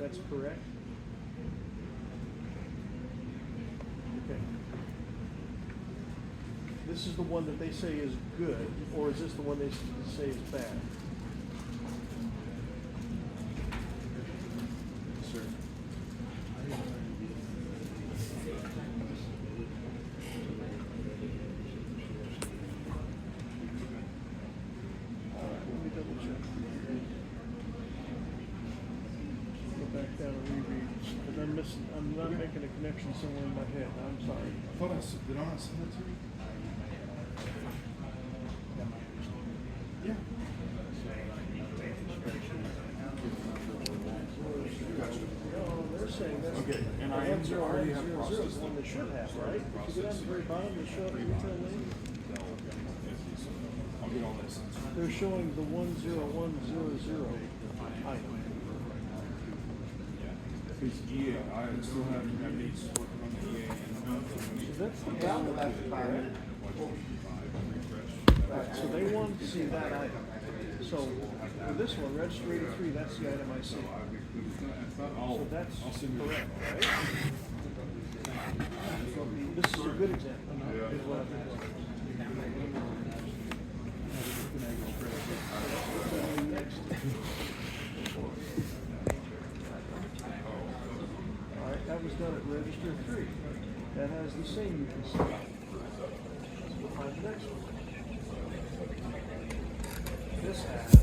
that's correct? Okay. This is the one that they say is good, or is this the one they say is bad? Sir. Let me double check. Go back down and reread, because I'm not making a connection somewhere in my head. I'm sorry. I thought did I not send it to you? Yeah. Gotcha. No, they're saying that's Okay, and I am already have processed one they should have, right? If you go down to the very bottom, they show the retail name. I'll get all this. They're showing the 10100 item. It's EA. I still have needs working on the EA. So that's the valid item, correct? Right, so they want to see that item. So for this one, register 83, that's the item I see. So that's correct, right? This is a good example. Is what I've been doing. Next. All right, that was done at register 3. That has the same you can see. We'll find the next one. This has